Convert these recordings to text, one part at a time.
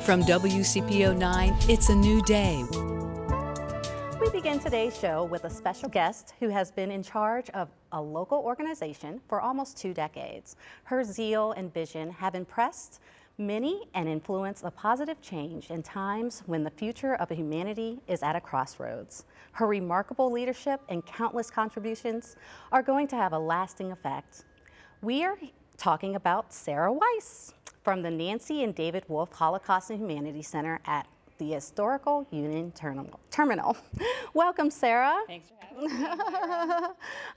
From WCPO 9, it's a new day. We begin today's show with a special guest who has been in charge of a local organization for almost 2 decades. Her zeal and vision have impressed many and influenced a positive change in times when the future of humanity is at a crossroads. Her remarkable leadership and countless contributions are going to have a lasting effect. We are talking about Sarah Weiss from the Nancy and David Wolf Holocaust and Humanities Center at the Historical Union Terminal. Welcome, Sarah. Thanks for having me.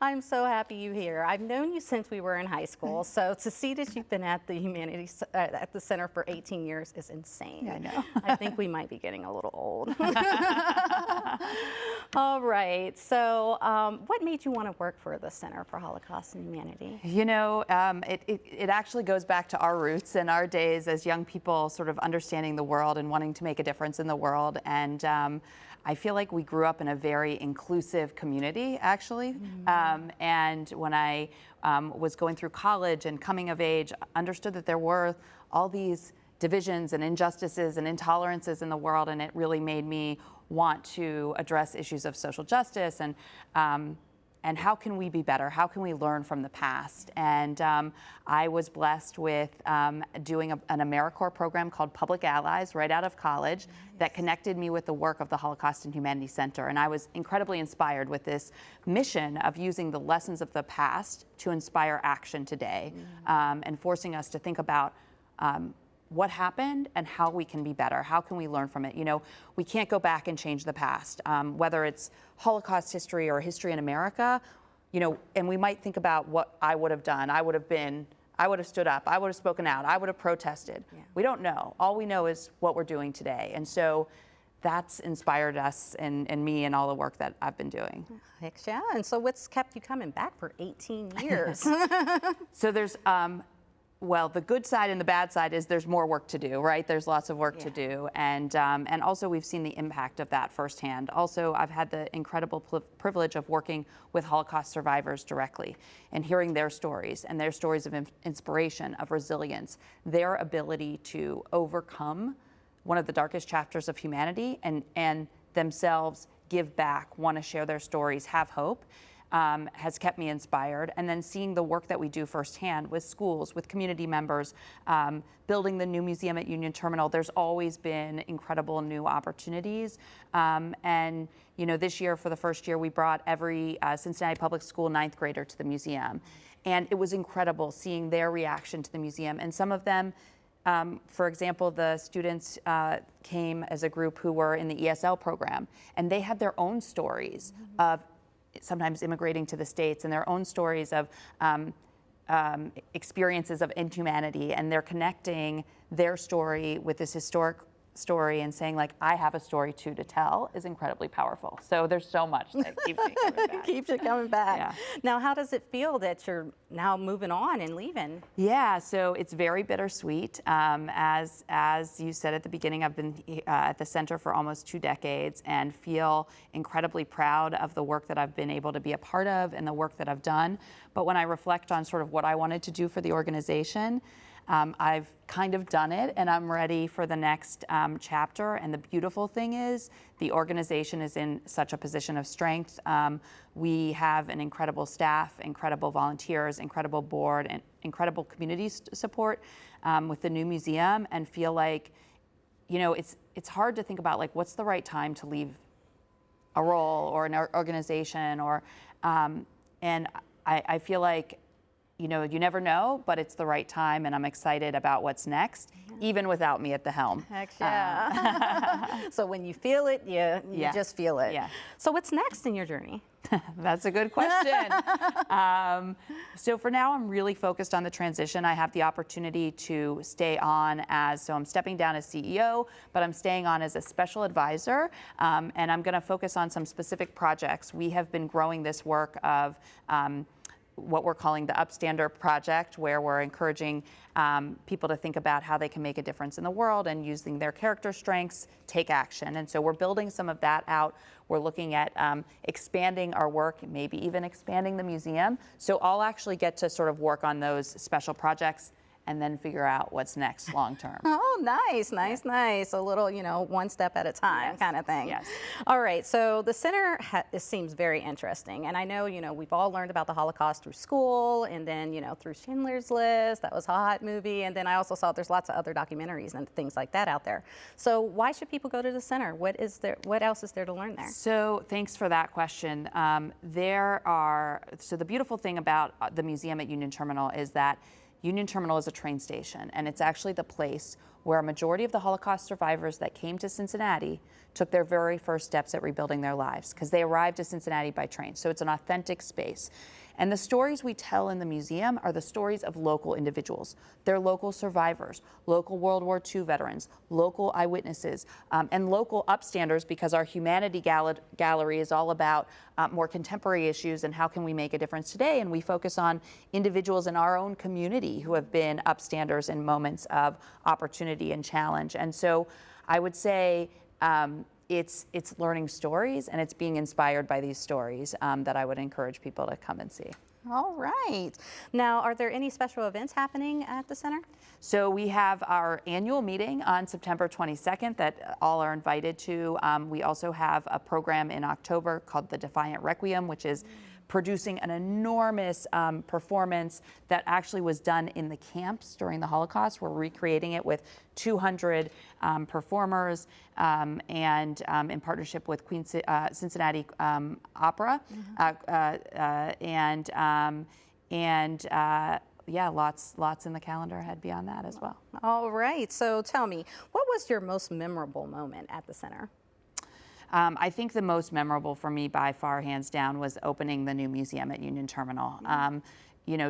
I'm so happy you're here. I've known you since we were in high school, so to see that you've been at the Humanities at the center for 18 years is insane. Yeah, I know. I think we might be getting a little old. All right. So, what made you want to work for the Center for Holocaust and Humanity? You know, it actually goes back to our roots and our days as young people, sort of understanding the world and wanting to make a difference in the world. And I feel like we grew up in a very inclusive community, actually. And when I was going through college and coming of age, understood that there were all these divisions and injustices and intolerances in the world, and it really made me want to address issues of social justice and how can we be better? How can we learn from the past? And I was blessed with doing an AmeriCorps program called Public Allies right out of college that connected me with the work of the Holocaust and Humanities Center. And I was incredibly inspired with this mission of using the lessons of the past to inspire action today and forcing us to think about what happened and how we can be better. How can we learn from it? You know, we can't go back and change the past, whether it's Holocaust history or history in America, you know, and we might think about what I would have done. I would have stood up, I would have spoken out, I would have protested. Yeah. We don't know. All we know is what we're doing today. And so that's inspired us and me and all the work that I've been doing. Heck yeah. And so what's kept you coming back for 18 years? So there's, well, the good side and the bad side is there's more work to do, right? There's lots of work to do. And also we've seen the impact of that firsthand. Also, I've had the incredible privilege of working with Holocaust survivors directly and hearing their stories and their stories of inspiration, of resilience, their ability to overcome one of the darkest chapters of humanity and themselves give back, want to share their stories, have hope. Has kept me inspired. And then seeing the work that we do firsthand with schools, with community members, building the new museum at Union Terminal, there's always been incredible new opportunities. And you know, this year, for the first year, we brought every Cincinnati public school 9th grader to the museum. And it was incredible seeing their reaction to the museum. And some of them, for example, the students came as a group who were in the ESL program, and they had their own stories of sometimes immigrating to the States and their own stories of experiences of inhumanity, and they're connecting their story with this historic story and saying, like, I have a story too to tell, is incredibly powerful. So there's so much that keeps me coming back. Keeps you coming back. Yeah. Now, how does it feel that you're now moving on and leaving? Yeah, so it's very bittersweet. As you said at the beginning, I've been at the center for almost 2 decades and feel incredibly proud of the work that I've been able to be a part of and the work that I've done. But when I reflect on sort of what I wanted to do for the organization, I've kind of done it, and I'm ready for the next chapter. And the beautiful thing is the organization is in such a position of strength. We have an incredible staff, incredible volunteers, incredible board, and incredible community support with the new museum, and feel like, you know, it's hard to think about, like, what's the right time to leave a role or an organization, or and I feel like, you know, you never know, but it's the right time, and I'm excited about what's next, even without me at the helm. Heck yeah. So when you feel it, you just feel it. Yeah. So what's next in your journey? That's a good question. So for now, I'm really focused on the transition. I have the opportunity to stay on so I'm stepping down as CEO, but I'm staying on as a special advisor, and I'm going to focus on some specific projects. We have been growing this work of what we're calling the Upstander Project, where we're encouraging people to think about how they can make a difference in the world and using their character strengths, take action. And so we're building some of that out. We're looking at expanding our work, maybe even expanding the museum. So I'll actually get to sort of work on those special projects and then figure out what's next long term. Oh, nice, nice, nice. A little, one step at a time kind of thing. Yes. All right, so the center it seems very interesting. And I know, we've all learned about the Holocaust through school and then, through Schindler's List. That was a hot movie. And then I also saw there's lots of other documentaries and things like that out there. So why should people go to the center? What else is there to learn there? So thanks for that question. So the beautiful thing about the museum at Union Terminal is that Union Terminal is a train station, and it's actually the place where a majority of the Holocaust survivors that came to Cincinnati took their very first steps at rebuilding their lives, because they arrived to Cincinnati by train. So it's an authentic space. And the stories we tell in the museum are the stories of local individuals. They're local survivors, local World War II veterans, local eyewitnesses, and local upstanders, because our humanity gallery is all about more contemporary issues and how can we make a difference today. And we focus on individuals in our own community who have been upstanders in moments of opportunity and challenge. And so I would say it's learning stories, and it's being inspired by these stories that I would encourage people to come and see. All right. Now, are there any special events happening at the center? So we have our annual meeting on September 22nd that all are invited to. We also have a program in October called the Defiant Requiem, which is producing an enormous performance that actually was done in the camps during the Holocaust. We're recreating it with 200 performers and in partnership with Cincinnati Opera. Yeah, lots in the calendar ahead beyond that as well. All right. So tell me, what was your most memorable moment at the center? I think the most memorable for me by far, hands down, was opening the new museum at Union Terminal.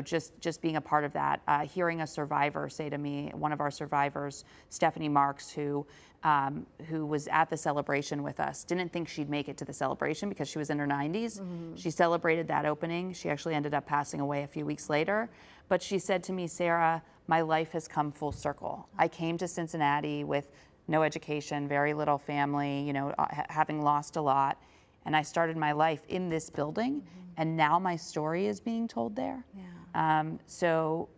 Just being a part of that, hearing a survivor say to me, one of our survivors, Stephanie Marks, who was at the celebration with us, didn't think she'd make it to the celebration because she was in her 90s. Mm-hmm. She celebrated that opening. She actually ended up passing away a few weeks later. But she said to me, Sarah, my life has come full circle. I came to Cincinnati with no education, very little family, having lost a lot. And I started my life in this building, mm-hmm. and now my story is being told there. Yeah. So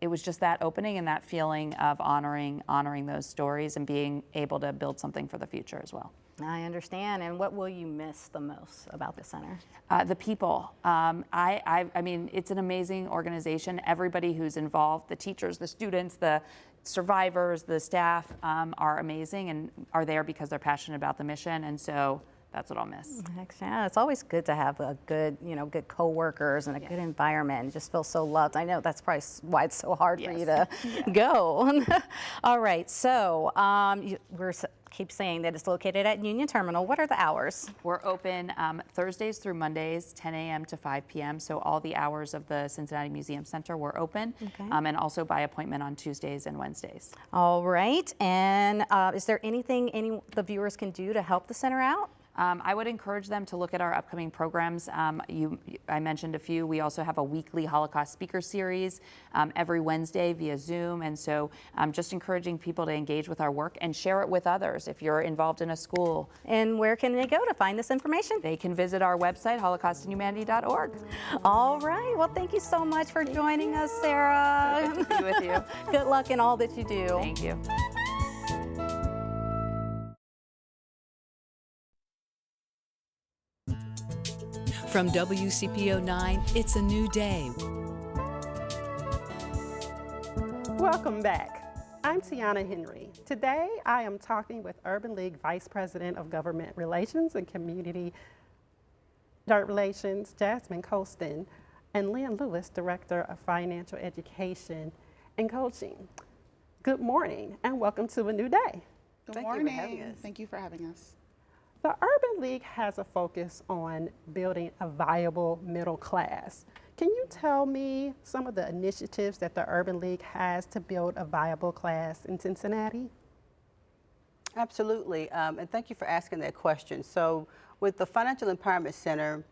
it was just that opening and that feeling of honoring those stories and being able to build something for the future as well. I understand. And what will you miss the most about the center? The people. I mean, it's an amazing organization. Everybody who's involved, the teachers, the students, the survivors, the staff are amazing and are there because they're passionate about the mission. And so that's what I'll miss. Yeah, it's always good to have a good, good coworkers and a good environment. It just feels so loved. I know that's probably why it's so hard for you to go. All right, so we're keep saying that it's located at Union Terminal. What are the hours? We're open Thursdays through Mondays, 10 a.m. to 5 p.m. So all the hours of the Cincinnati Museum Center were open, and also by appointment on Tuesdays and Wednesdays. All right, and is there anything the viewers can do to help the center out? I would encourage them to look at our upcoming programs. I mentioned a few. We also have a weekly Holocaust speaker series every Wednesday via Zoom. And so just encouraging people to engage with our work and share it with others if you're involved in a school. And where can they go to find this information? They can visit our website, holocaustandhumanity.org. All right. Well, thank you so much for joining us, Sarah. Good to be with you. Good luck in all that you do. Thank you. From WCPO 9, it's a new day. Welcome back. I'm Tiana Henry. Today, I am talking with Urban League Vice President of Government Relations and Community Relations, Jasmine Colston, and Lynn Lewis, Director of Financial Education and Coaching. Good morning, and welcome to a new day. Good morning. Thank you for having us. The Urban League has a focus on building a viable middle class. Can you tell me some of the initiatives that the Urban League has to build a viable class in Cincinnati? Absolutely, and thank you for asking that question. So with the Financial Empowerment Center,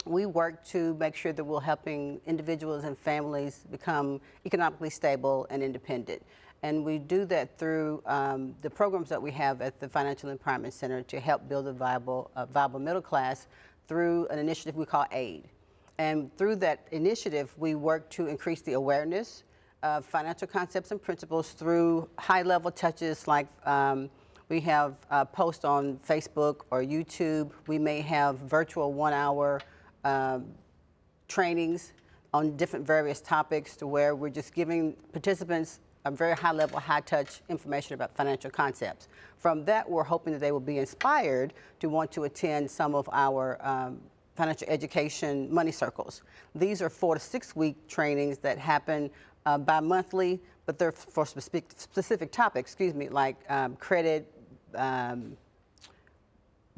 we work to make sure that we're helping individuals and families become economically stable and independent. And we do that through the programs that we have at the Financial Empowerment Center to help build a viable middle class through an initiative we call AID. And through that initiative, we work to increase the awareness financial concepts and principles through high-level touches like we have posts on Facebook or YouTube. We may have virtual 1-hour trainings on different various topics to where we're just giving participants a very high-level, high-touch information about financial concepts. From that, we're hoping that they will be inspired to want to attend some of our financial education money circles. These are 4 to 6 week trainings that happen bi-monthly, but they're for specific topics, like credit,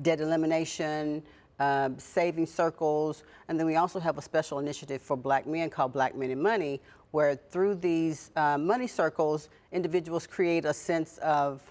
debt elimination, saving circles, and then we also have a special initiative for Black men called Black Men and Money, where through these money circles, individuals create a sense of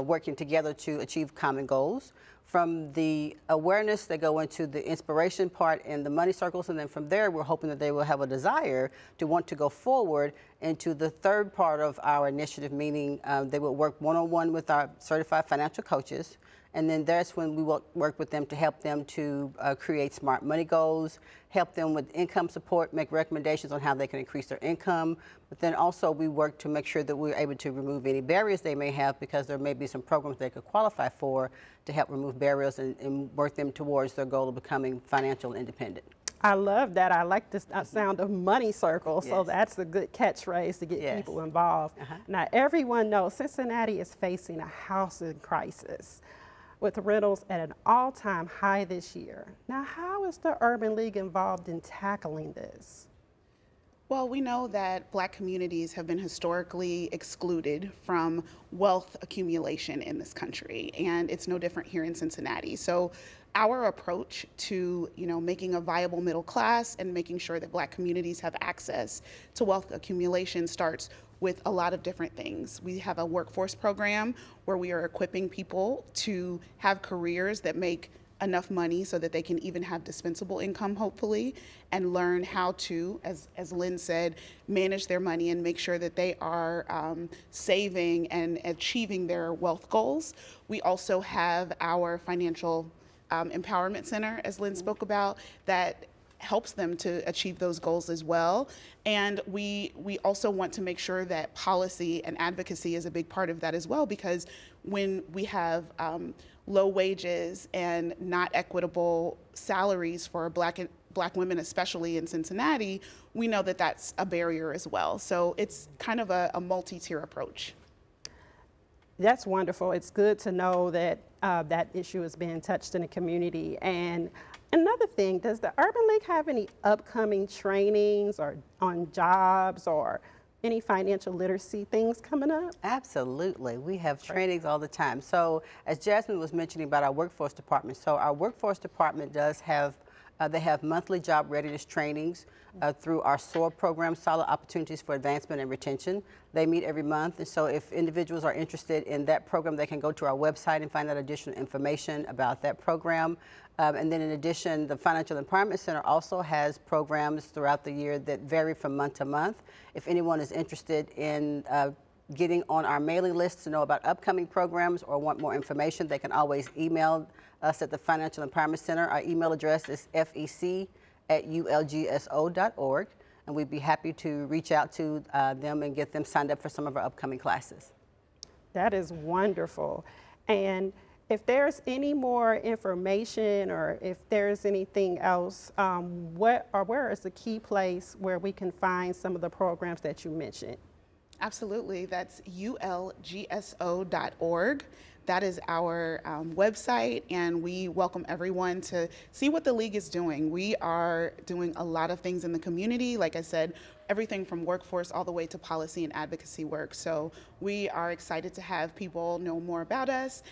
working together to achieve common goals. From the awareness, they go into the inspiration part in the money circles, and then from there, we're hoping that they will have a desire to want to go forward into the third part of our initiative, meaning they will work one-on-one with our certified financial coaches, and then that's when we will work with them to help them to create smart money goals, help them with income support, make recommendations on how they can increase their income, but then also we work to make sure that we're able to remove any barriers they may have, because there may be some programs they could qualify for to help remove barriers and work them towards their goal of becoming financially independent. I love that. I like the sound of money circle, so Yes. that's a good catchphrase to get Yes. people involved. Now, everyone knows Cincinnati is facing a housing crisis, with rentals at an all-time high this year. Now, how is the Urban League involved in tackling this? Well, we know that Black communities have been historically excluded from wealth accumulation in this country, and it's no different here in Cincinnati. So our approach to making a viable middle class and making sure that Black communities have access to wealth accumulation starts with a lot of different things. We have a workforce program where we are equipping people to have careers that make enough money so that they can even have dispensable income, hopefully, and learn how to, as Lynn said, manage their money and make sure that they are saving and achieving their wealth goals. We also have our financial empowerment center, as Lynn spoke about, that helps them to achieve those goals as well. And we also want to make sure that policy and advocacy is a big part of that as well, because when we have low wages and not equitable salaries for Black women, especially in Cincinnati, we know that that's a barrier as well. So it's kind of a multi-tier approach. That's wonderful. It's good to know that that issue is being touched in the community. And another thing, does the Urban League have any upcoming trainings or on jobs or any financial literacy things coming up? Absolutely. We have trainings all the time. So as Jasmine was mentioning about our workforce department, so our workforce department does have, they have monthly job readiness trainings through our SOAR program, Solid Opportunities for Advancement and Retention. They meet every month, and so if individuals are interested in that program, they can go to our website and find out additional information about that program. And then in addition, the Financial Empowerment Center also has programs throughout the year that vary from month to month. If anyone is interested in getting on our mailing list to know about upcoming programs or want more information, they can always email us at the Financial Empowerment Center. Our email address is fec@ulgso.org, and we'd be happy to reach out to them and get them signed up for some of our upcoming classes. That is wonderful. And if there's any more information or if there's anything else, where is the key place where we can find some of the programs that you mentioned? Absolutely. That's ulgso.org. That is our website, and we welcome everyone to see what the League is doing. We are doing a lot of things in the community. Like I said, everything from workforce all the way to policy and advocacy work. So we are excited to have people know more about us.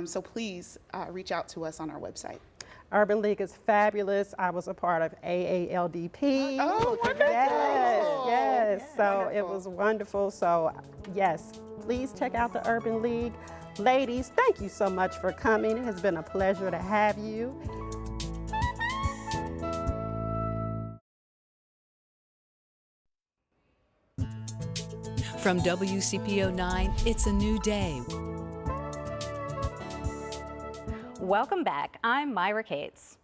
So please reach out to us on our website. Urban League is fabulous. I was a part of AALDP. Oh, wonderful. Yes. So Wonderful. it was wonderful. So yes, please check out the Urban League. Ladies, thank you so much for coming. It has been a pleasure to have you. From WCPO 9, it's a new day. Welcome back. I'm Myra Cates.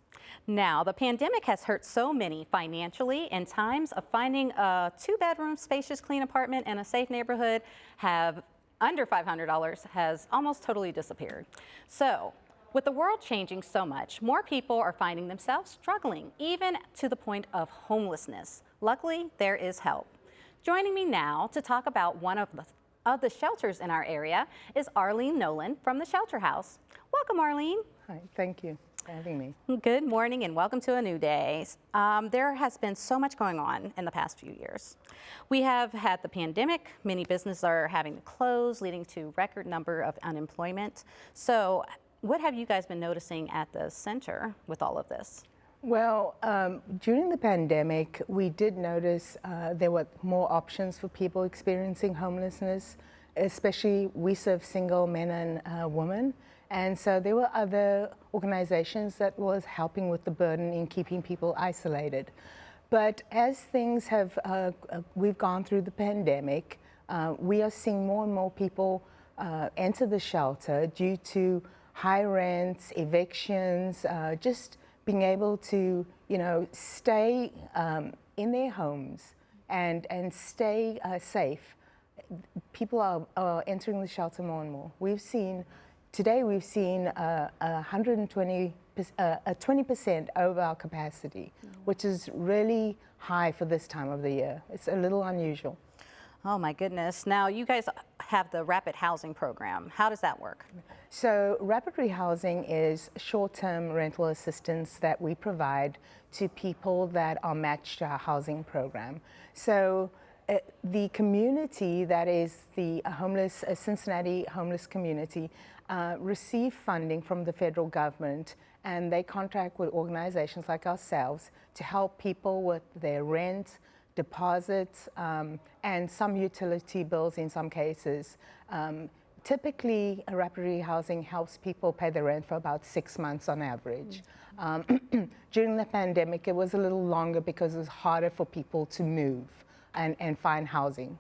Now, the pandemic has hurt so many financially, and times of finding a 2-bedroom, spacious, clean apartment in a safe neighborhood have under $500 has almost totally disappeared. So, with the world changing so much, more people are finding themselves struggling, even to the point of homelessness. Luckily, there is help. Joining me now to talk about one of the shelters in our area is Arlene Nolan from the Shelterhouse. Welcome, Arlene. Hi, thank you for having me. Good morning and welcome to a new day. There has been so much going on in the past few years. We have had the pandemic, many businesses are having to close, leading to record number of unemployment. So what have you guys been noticing at the center with all of this? Well, during the pandemic, we did notice there were more options for people experiencing homelessness, especially we serve single men and women. And so there were other organizations that was helping with the burden in keeping people isolated. But as things have, we've gone through the pandemic, we are seeing more and more people enter the shelter due to high rents, evictions, just being able to, stay in their homes and stay safe. People are entering the shelter more and more. Today we've seen a 20% over our capacity, which is really high for this time of the year. It's a little unusual. Oh my goodness. Now you guys have the rapid housing program. How does that work? So rapid rehousing is short-term rental assistance that we provide to people that are matched to our housing program. So the community that is the Cincinnati homeless community receive funding from the federal government, and they contract with organizations like ourselves to help people with their rent, deposits, and some utility bills in some cases. Typically, rapid rehousing helps people pay their rent for about 6 months on average. During the pandemic, it was a little longer because it was harder for people to move and find housing.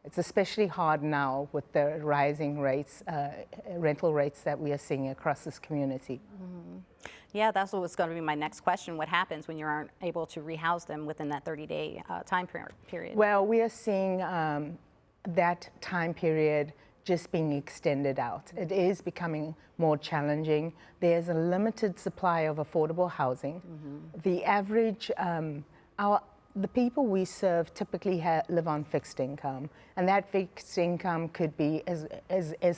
It's especially hard now with the rising rates, rental rates that we are seeing across this community. Mm-hmm. Yeah, that's what was going to be my next question. What happens when you aren't able to rehouse them within that 30-day time period? Well, we are seeing that time period just being extended out. It is becoming more challenging. There's a limited supply of affordable housing. Mm-hmm. The average, the people we serve typically live on fixed income, and that fixed income could be as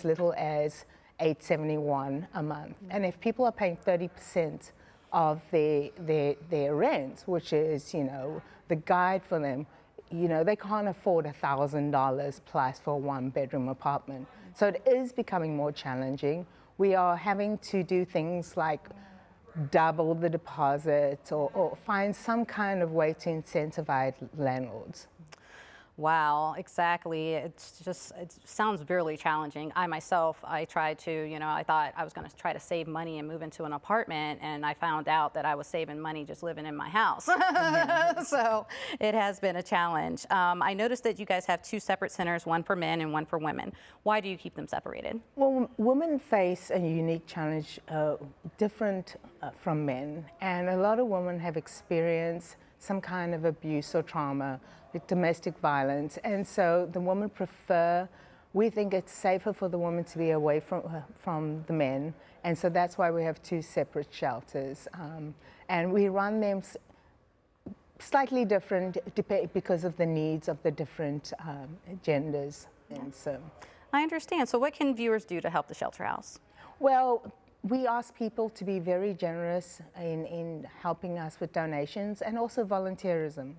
little as $871 a month. And if people are paying 30% of their rent, which is, the guide for them, they can't afford $1,000 plus for a 1-bedroom apartment. So it is becoming more challenging. We are having to do things like double the deposit or find some kind of way to incentivize landlords. Wow, exactly. It sounds really challenging. I myself, I tried to, I thought I was going to try to save money and move into an apartment, and I found out that I was saving money just living in my house. So it has been a challenge. I noticed that you guys have 2 separate centers, one for men and one for women. Why do you keep them separated? Well, women face a unique challenge, different from men, and a lot of women have experienced some kind of abuse or trauma, like domestic violence, and so the women we think it's safer for the woman to be away from the men, and so that's why we have 2 separate shelters, and we run them slightly different because of the needs of the different genders. And so, I understand. So what can viewers do to help the Shelterhouse? Well, we ask people to be very generous in helping us with donations and also volunteerism.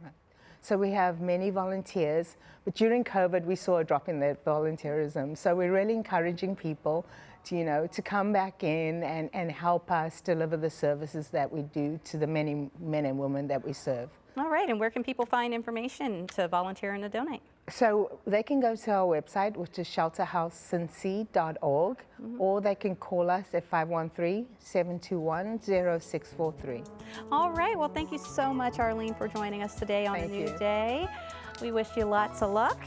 So we have many volunteers, but during COVID we saw a drop in that volunteerism. So we're really encouraging people to, to come back in and help us deliver the services that we do to the many men and women that we serve. All right, and where can people find information to volunteer and to donate? So they can go to our website, which is shelterhousecincy.org, or they can call us at 513-721-0643. All right, well, thank you so much, Arlene, for joining us today on A New Day. We wish you lots of luck,